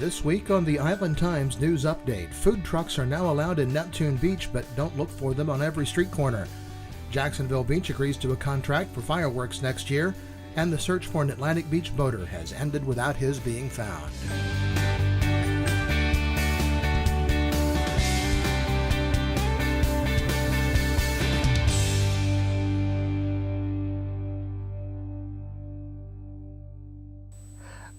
This week on the Island Times News Update, food trucks are now allowed in Neptune Beach, but don't look for them on every street corner. Jacksonville Beach agrees to a contract for fireworks next year, and the search for an Atlantic Beach boater has ended without his being found.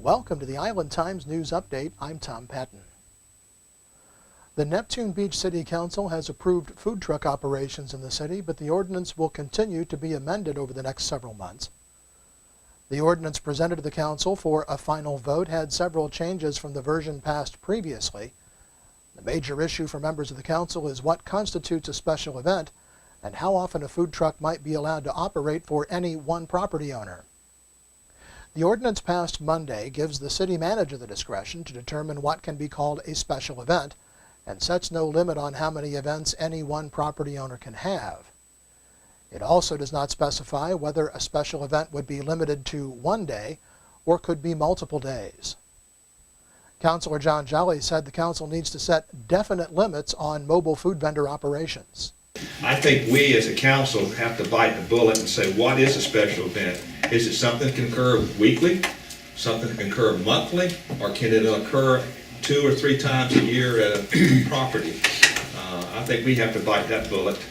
Welcome to the Island Times News Update. I'm Tom Patton. The Neptune Beach City Council has approved food truck operations in the city, but the ordinance will continue to be amended over the next several months. The ordinance presented to the council for a final vote had several changes from the version passed previously. The major issue for members of the council is what constitutes a special event and how often a food truck might be allowed to operate for any one property owner. The ordinance passed Monday gives the city manager the discretion to determine what can be called a special event and sets no limit on how many events any one property owner can have. It also does not specify whether a special event would be limited to one day or could be multiple days. Councilor John Jolly said the council needs to set definite limits on mobile food vendor operations. I think we as a council have to bite the bullet and say, what is a special event? Is it something that can occur weekly, something that can occur monthly, or can it occur 2 or 3 times a year at a property? I think we have to bite that bullet.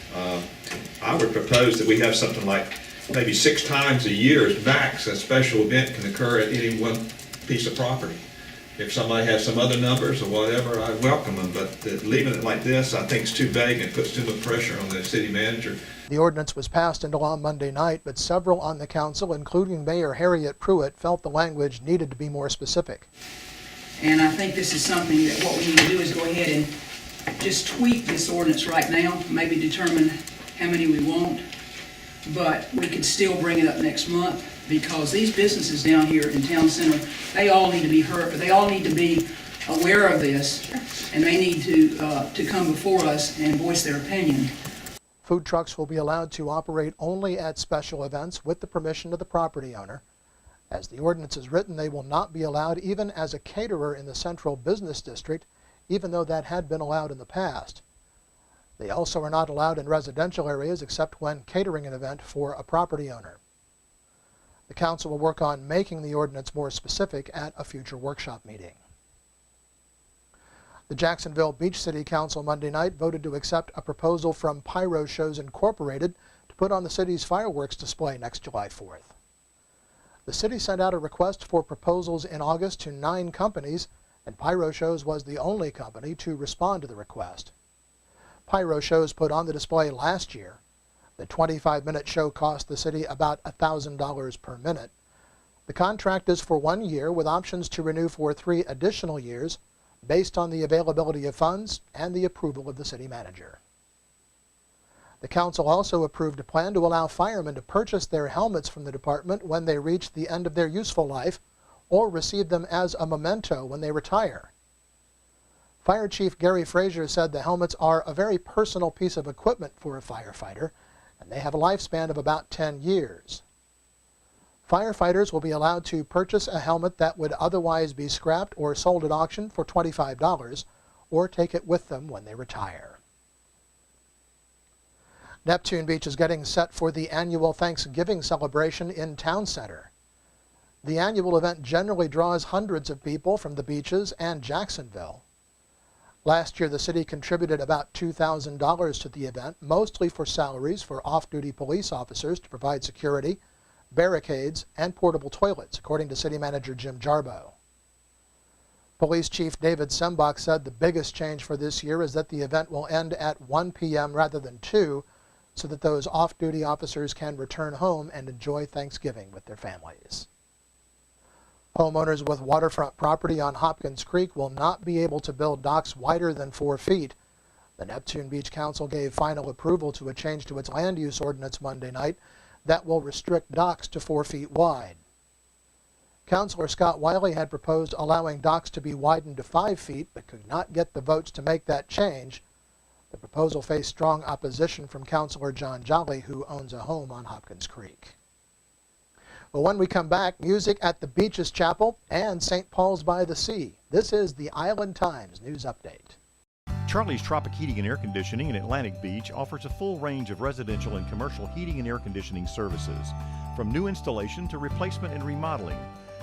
I would propose that we have something like maybe 6 times a year as max a special event can occur at any one piece of property. If somebody has some other numbers or whatever, I welcome them, but leaving it like this I think is too vague and puts too much pressure on the city manager. The ordinance was passed into law Monday night, but several on the council, including Mayor Harriet Pruitt, felt the language needed to be more specific. And I think this is something that what we need to do is go ahead and just tweak this ordinance right now, maybe determine how many we want, but we could still bring it up next month because these businesses down here in Town Center, they all need to be heard, they all need to be aware of this, and they need to come before us and voice their opinion. Food trucks will be allowed to operate only at special events with the permission of the property owner. As the ordinance is written, they will not be allowed even as a caterer in the Central Business District, even though that had been allowed in the past. They also are not allowed in residential areas except when catering an event for a property owner. The council will work on making the ordinance more specific at a future workshop meeting. The Jacksonville Beach City Council Monday night voted to accept a proposal from Pyro Shows Incorporated to put on the city's fireworks display next July 4th. The city sent out a request for proposals in August to 9 companies, and Pyro Shows was the only company to respond to the request. Pyro Shows put on the display last year. The 25-minute show cost the city about $1,000 per minute. The contract is for 1 year with options to renew for 3 additional years based on the availability of funds and the approval of the city manager. The council also approved a plan to allow firemen to purchase their helmets from the department when they reach the end of their useful life or receive them as a memento when they retire. Fire Chief Gary Frazier said the helmets are a very personal piece of equipment for a firefighter, and they have a lifespan of about 10 years. Firefighters will be allowed to purchase a helmet that would otherwise be scrapped or sold at auction for $25 or take it with them when they retire. Neptune Beach is getting set for the annual Thanksgiving celebration in Town Center. The annual event generally draws hundreds of people from the beaches and Jacksonville. Last year, the city contributed about $2,000 to the event, mostly for salaries for off-duty police officers to provide security, barricades, and portable toilets, according to City Manager Jim Jarboe. Police Chief David Sembach said the biggest change for this year is that the event will end at 1 p.m. rather than 2, so that those off-duty officers can return home and enjoy Thanksgiving with their families. Homeowners with waterfront property on Hopkins Creek will not be able to build docks wider than 4 feet. The Neptune Beach Council gave final approval to a change to its land use ordinance Monday night that will restrict docks to 4 feet wide. Councilor Scott Wiley had proposed allowing docks to be widened to 5 feet, but could not get the votes to make that change. The proposal faced strong opposition from Councilor John Jolly, who owns a home on Hopkins Creek. Well, when we come back, music at the Beaches Chapel and St. Paul's by the Sea. This is the Island Times News Update. Charlie's Tropic Heating and Air Conditioning in Atlantic Beach offers a full range of residential and commercial heating and air conditioning services, from new installation to replacement and remodeling.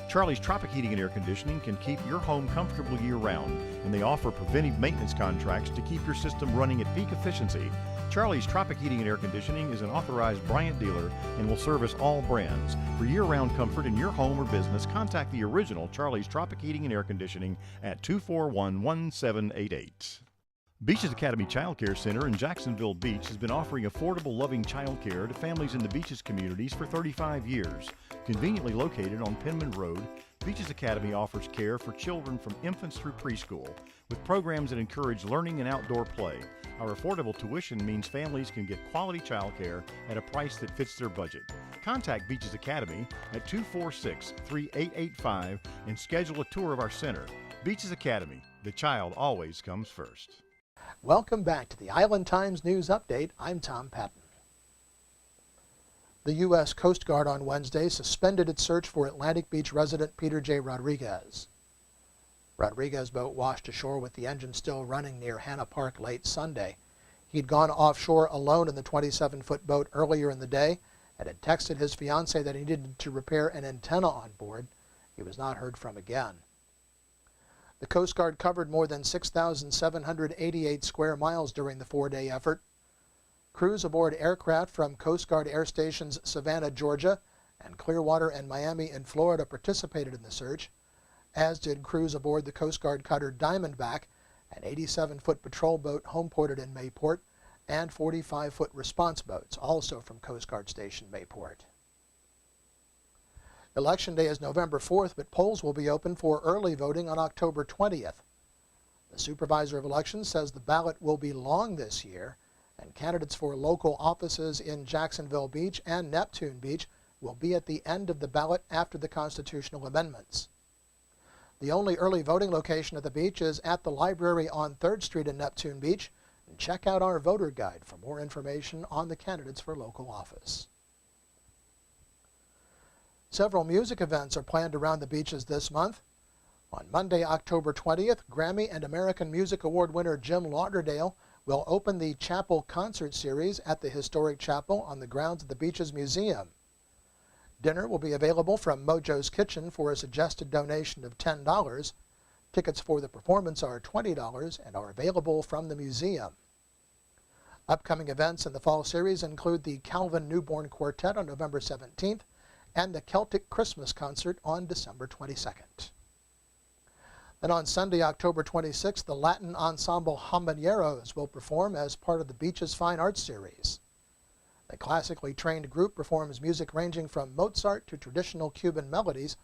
Charlie's Tropic Heating and Air Conditioning can keep your home comfortable year-round, and they offer preventive maintenance contracts to keep your system running at peak efficiency. Charlie's Tropic Heating and Air Conditioning is an authorized Bryant dealer and will service all brands. For year-round comfort in your home or business, contact the original Charlie's Tropic Heating and Air Conditioning at 241-1788. Beaches Academy Child Care Center in Jacksonville Beach has been offering affordable, loving child care to families in the Beaches communities for 35 years. Conveniently located on Penman Road, Beaches Academy offers care for children from infants through preschool, with programs that encourage learning and outdoor play. Our affordable tuition means families can get quality child care at a price that fits their budget. Contact Beaches Academy at 246-3885 and schedule a tour of our center. Beaches Academy, the child always comes first. Welcome back to the Island Times News Update. I'm Tom Patton. The U.S. Coast Guard on Wednesday suspended its search for Atlantic Beach resident Peter J. Rodriguez. Rodriguez's boat washed ashore with the engine still running near Hanna Park late Sunday. He'd gone offshore alone in the 27-foot boat earlier in the day and had texted his fiancée that he needed to repair an antenna on board. He was not heard from again. The Coast Guard covered more than 6,788 square miles during the four-day effort. Crews aboard aircraft from Coast Guard air stations Savannah, Georgia, and Clearwater and Miami in Florida participated in the search, as did crews aboard the Coast Guard cutter Diamondback, an 87-foot patrol boat homeported in Mayport, and 45-foot response boats, also from Coast Guard Station Mayport. Election Day is November 4th, but polls will be open for early voting on October 20th. The Supervisor of Elections says the ballot will be long this year, and candidates for local offices in Jacksonville Beach and Neptune Beach will be at the end of the ballot after the constitutional amendments. The only early voting location at the beach is at the library on 3rd Street in Neptune Beach. And check out our voter guide for more information on the candidates for local office. Several music events are planned around the beaches this month. On Monday, October 20th, Grammy and American Music Award winner Jim Lauderdale will open the Chapel Concert Series at the historic chapel on the grounds of the Beaches Museum. Dinner will be available from Mojo's Kitchen for a suggested donation of $10. Tickets for the performance are $20 and are available from the museum. Upcoming events in the fall series include the Calvin Newborn Quartet on November 17th and the Celtic Christmas Concert on December 22nd. Then on Sunday, October 26th, the Latin ensemble Habaneros will perform as part of the Beaches Fine Arts Series. The classically trained group performs music ranging from Mozart to traditional Cuban melodies.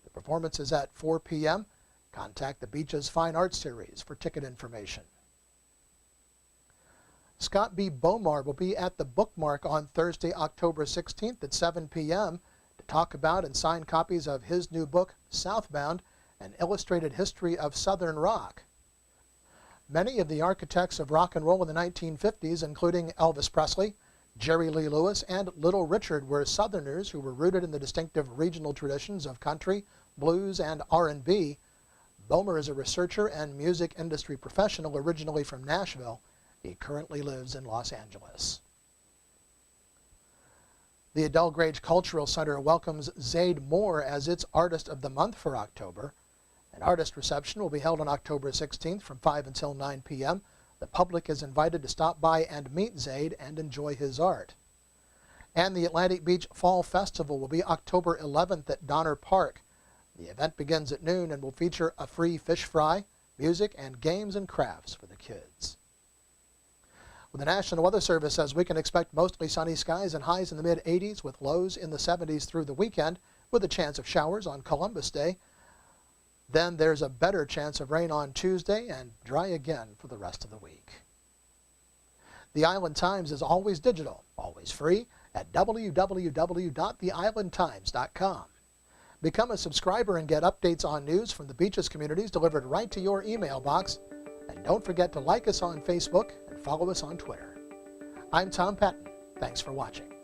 The performance is at 4 p.m. Contact the Beaches Fine Arts Series for ticket information. Scott B. Bomar will be at the Bookmark on Thursday, October 16th at 7 p.m. to talk about and sign copies of his new book, Southbound, An Illustrated History of Southern Rock. Many of the architects of rock and roll in the 1950s, including Elvis Presley, Jerry Lee Lewis, and Little Richard, were Southerners who were rooted in the distinctive regional traditions of country, blues, and R&B. Bomar is a researcher and music industry professional originally from Nashville. He currently lives in Los Angeles. The Adele Grange Cultural Center welcomes Zayd Moore as its Artist of the Month for October. An artist reception will be held on October 16th from 5 until 9 p.m. The public is invited to stop by and meet Zayd and enjoy his art. And the Atlantic Beach Fall Festival will be October 11th at Donner Park. The event begins at noon and will feature a free fish fry, music, and games and crafts for the kids. Well, the National Weather Service says we can expect mostly sunny skies and highs in the mid-80s with lows in the 70s through the weekend, with a chance of showers on Columbus Day. Then there's a better chance of rain on Tuesday and dry again for the rest of the week. The Island Times is always digital, always free at www.theislandtimes.com. Become a subscriber and get updates on news from the Beaches communities delivered right to your email box. And don't forget to like us on Facebook and follow us on Twitter. I'm Tom Patton. Thanks for watching.